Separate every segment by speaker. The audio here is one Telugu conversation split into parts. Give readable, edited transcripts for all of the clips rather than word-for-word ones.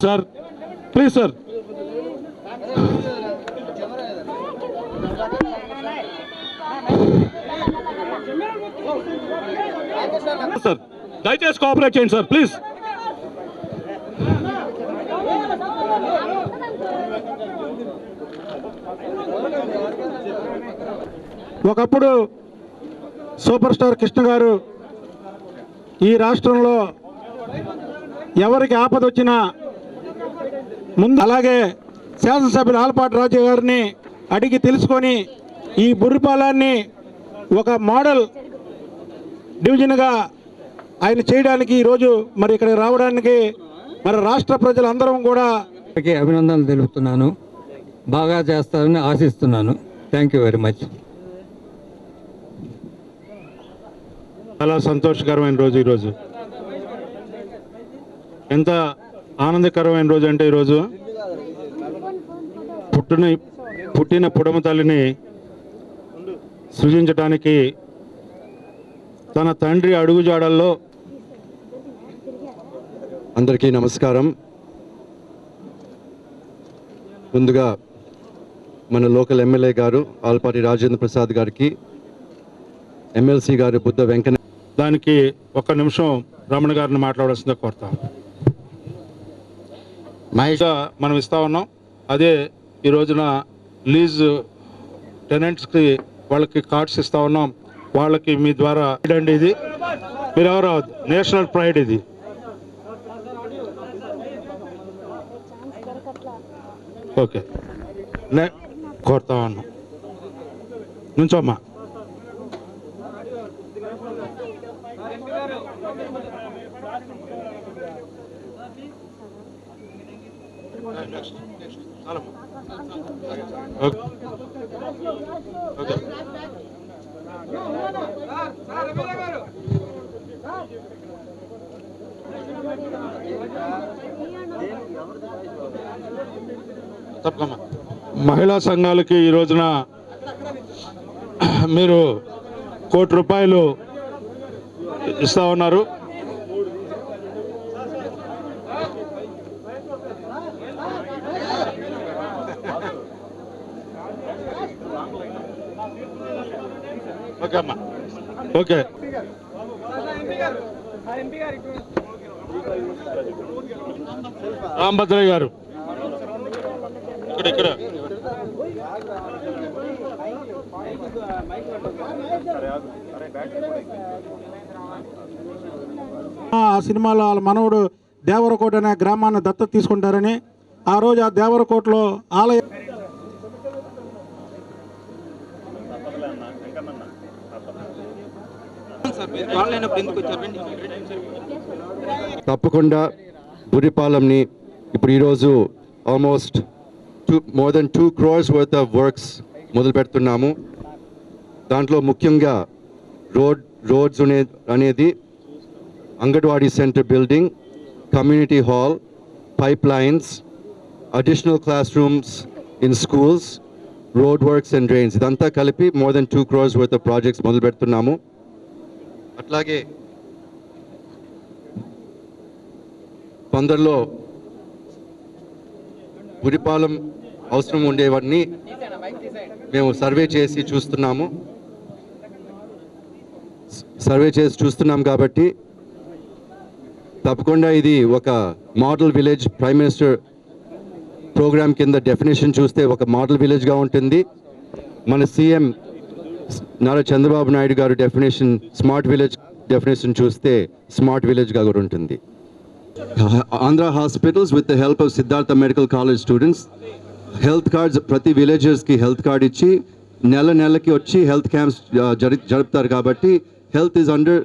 Speaker 1: Sir please sir. సార్ దయచేసి కోఆపరేట్ చేయండి సార్ ప్లీజ్. ఒకప్పుడు సూపర్ స్టార్ కృష్ణ గారు ఈ రాష్ట్రంలో ఎవరికి ఆపద వచ్చినా ముందు, అలాగే శాసనసభ్యులు ఆలపాటి రాజు గారిని అడిగి తెలుసుకొని ఈ బుర్రిపాలాన్ని ఒక మోడల్ డివిజన్గా ఆయన చేయడానికి ఈరోజు మరి ఇక్కడ రావడానికి మరి రాష్ట్ర ప్రజలందరం కూడా
Speaker 2: అభినందనలు తెలుపుతున్నాను. బాగా చేస్తారని ఆశిస్తున్నాను. Thank you very much.
Speaker 1: చాలా సంతోషకరమైన రోజు ఈరోజు. ఎంత ఆనందకరమైన రోజు అంటే ఈరోజు పుట్టిన పుడమ తల్లిని సృజించడానికి తన తండ్రి అడుగుజాడల్లో.
Speaker 3: అందరికీ నమస్కారం. ముందుగా మన లోకల్ ఎమ్మెల్యే గారు ఆలపాటి రాజేంద్ర ప్రసాద్ గారికి, ఎమ్మెల్సీ గారు బుద్ధ వెంకన్న,
Speaker 1: దానికి ఒక్క నిమిషం రమణ గారిని మాట్లాడాల్సిందే కోరుతాం. మహేష్ మనం ఇస్తా ఉన్నాం. అదే ఈ రోజున లీజ్ టెనెంట్స్కి వాళ్ళకి కార్డ్స్ ఇస్తా ఉన్నాం. వాళ్ళకి మీ ద్వారా అండి, ఇది మీరు ఎవరో నేషనల్ ప్రైడ్ ఇది. ఓకే కోరుతా ఉన్నాం. నుంచోమ్మా. ఓకే తప్పకమ్మా. మహిళా సంఘాలకి ఈ రోజున మీరు ₹1,00,00,000 ఇస్తా ఉన్నారు. ఓకే అమ్మా. ఓకే రాంభద్రయ్య గారు ఇక్కడ ఆ సినిమాలో వాళ్ళ మనవడు దేవరకోట అనే గ్రామాన్ని దత్తత తీసుకుంటారని ఆ రోజు ఆ దేవరకోటలో ఆలయం
Speaker 3: తప్పకుండా బుర్రిపాలెంని ఇప్పుడు ఈరోజు almost more than 2 crores worth of works మొదలు పెడుతున్నాము. దాంట్లో ముఖ్యంగా రోడ్స్ అనేది anganwadi centre building, community hall, pipe lines, additional class rooms in schools, road works and drains, ఇదంతా కలిపి more than 2 crores worth of projects మొదలు పెడుతున్నాము. అట్లాగే కొందరిలో బుర్రిపాలెం అవసరం ఉండేవన్నీ మేము సర్వే చేసి చూస్తున్నాం కాబట్టి తప్పకుండా ఇది ఒక model village, prime minister programme కింద డెఫినేషన్ చూస్తే ఒక మోడల్ విలేజ్గా ఉంటుంది. మన సీఎం నారా చంద్రబాబు నాయుడు గారు డెఫినేషన్, స్మార్ట్ విలేజ్ డెఫినేషన్ చూస్తే స్మార్ట్ విలేజ్గా కూడా ఉంటుంది. Andhra hospitals with the help of Siddhartha medical college students health cards ప్రతి విలేజర్స్కి హెల్త్ కార్డ్ ఇచ్చి నెలకి వచ్చి హెల్త్ క్యాంప్స్ జరుపుతారు కాబట్టి హెల్త్ ఈజ్ అండర్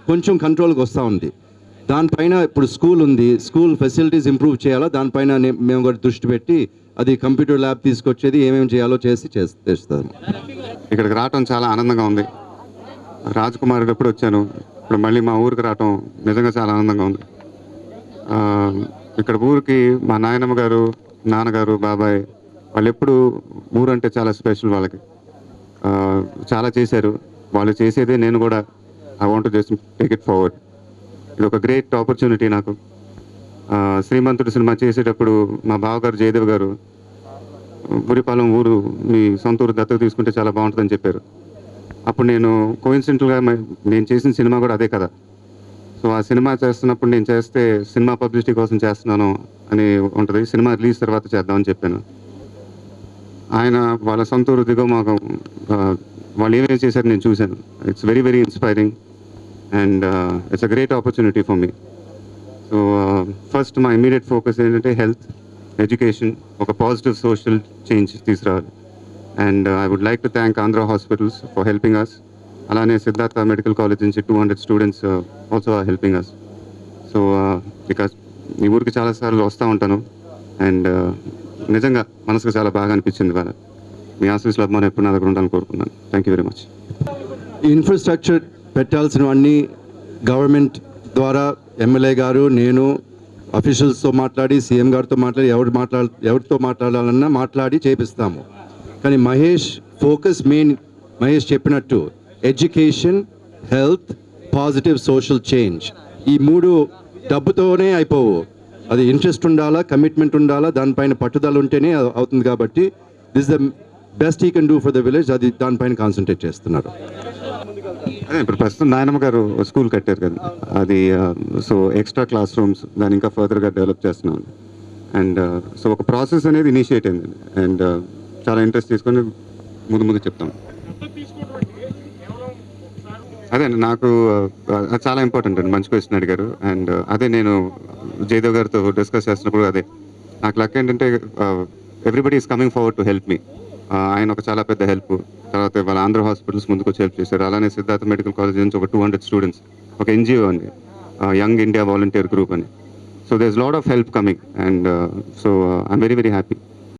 Speaker 3: కొంచెం కంట్రోల్కి వస్తూ ఉంది. దానిపైన ఇప్పుడు స్కూల్ ఉంది, స్కూల్ ఫెసిలిటీస్ ఇంప్రూవ్ చేయాలా, దానిపైన మేము కూడా దృష్టి పెట్టి అది కంప్యూటర్ ల్యాబ్ తీసుకొచ్చేది ఏమేమి చేయాలో చేస్తాము.
Speaker 4: ఇక్కడికి రావటం చాలా ఆనందంగా ఉంది. రాజకుమార్ ఎప్పుడు వచ్చాను, ఇప్పుడు మళ్ళీ మా ఊరికి రావటం నిజంగా చాలా ఆనందంగా ఉంది. ఇక్కడ ఊరికి మా నాయనమ్మ గారు, నాన్నగారు, బాబాయ్ వాళ్ళు ఎప్పుడు ఊరు అంటే చాలా స్పెషల్. వాళ్ళకి చాలా చేశారు. వాళ్ళు చేసేదే నేను కూడా I want to just take it forward. ఇది ఒక గ్రేట్ ఆపర్చునిటీ నాకు. శ్రీమంతుడు సినిమా చేసేటప్పుడు మా బావగారు జయదేవ్ గారు బురిపాలెం ఊరు మీ సొంత ఊరు దత్తత తీసుకుంటే చాలా బాగుంటుందని చెప్పారు. అప్పుడు నేను కోయిన్సిడెంటల్గా నేను చేసిన సినిమా కూడా అదే కదా. సో ఆ సినిమా చేస్తున్నప్పుడు నేను చేస్తే సినిమా పబ్లిసిటీ కోసం చేస్తున్నాను అని ఉంటుంది, సినిమా రిలీజ్ తర్వాత చేద్దామని చెప్పాను. ఆయన వాళ్ళ సొంత ఊరు దిగువమాగం వాళ్ళు ఏమేమి చేశారు నేను చూశాను. It's very very inspiring and it's a great opportunity for me. So first మా ఇమీడియట్ ఫోకస్ ఏంటంటే హెల్త్, ఎడ్యుకేషన్, ఒక పాజిటివ్ సోషల్ చేంజ్ తీసుకురావాలి. And I would like to thank Andhra hospitals for helping us. అలానే సిద్ధార్థ మెడికల్ కాలేజ్ నుంచి 200 students also are helping us. So ఇక ఈ ఊరికి చాలాసార్లు వస్తూ ఉంటాను అండ్ నిజంగా మనసుకు చాలా బాగా అనిపించింది. వాళ్ళ మీ ఆశీస్సులు అభిమానం ఎప్పుడు నా దగ్గర ఉండాలని కోరుకున్నాను. Thank you very much.
Speaker 3: Infrastructure పెట్టాల్సినవన్నీ గవర్నమెంట్ ద్వారా ఎమ్మెల్యే గారు, నేను అఫీషియల్స్తో మాట్లాడి, సీఎం గారితో మాట్లాడి, ఎవరితో మాట్లాడాలన్నా మాట్లాడి చేపిస్తాము. కానీ మహేష్ ఫోకస్ మెయిన్, మహేష్ చెప్పినట్టు education, health, positive social change. ఈ మూడు డబ్బుతోనే అయిపోవు. అది ఇంట్రెస్ట్ ఉండాలా, కమిట్మెంట్ ఉండాలా, దానిపైన పట్టుదల ఉంటేనే అవుతుంది. కాబట్టి this the best he can do for the village. అది దానిపైన కాన్సన్ట్రేట్ చేస్తున్నారు.
Speaker 4: అదే ఇప్పుడు ప్రస్తుతం నాయనమ్మ గారు స్కూల్ కట్టారు కదా, అది సో ఎక్స్ట్రా క్లాస్ రూమ్స్ దాన్ని ఇంకా ఫర్దర్గా డెవలప్ చేస్తున్నాం. అండ్ సో ఒక ప్రాసెస్ అనేది ఇనిషియేట్ అయింది అండ్ చాలా ఇంట్రెస్ట్ తీసుకొని ముందు చెప్తాం. అదే నాకు అది చాలా ఇంపార్టెంట్ అండి, మంచి క్వశ్చన్ అడిగారు. అండ్ అదే నేను జయదేవ్ గారితో డిస్కస్ చేస్తున్నప్పుడు అదే నాకు లక్ ఏంటంటే everybody is coming forward to help me. ఆయన ఒక చాలా పెద్ద హెల్ప్. తర్వాత వాళ్ళ ఆంధ్ర హాస్పిటల్స్ ముందుకు వచ్చి హెల్ప్ చేశారు. అలానే సిద్ధార్థ మెడికల్ కాలేజ్ నుంచి ఒక 200 స్టూడెంట్స్, ఒక ఎన్జిఓ అండి, యంగ్ ఇండియా వాలంటీర్ గ్రూప్ అని. So there is lot of help coming and so I'm very very happy.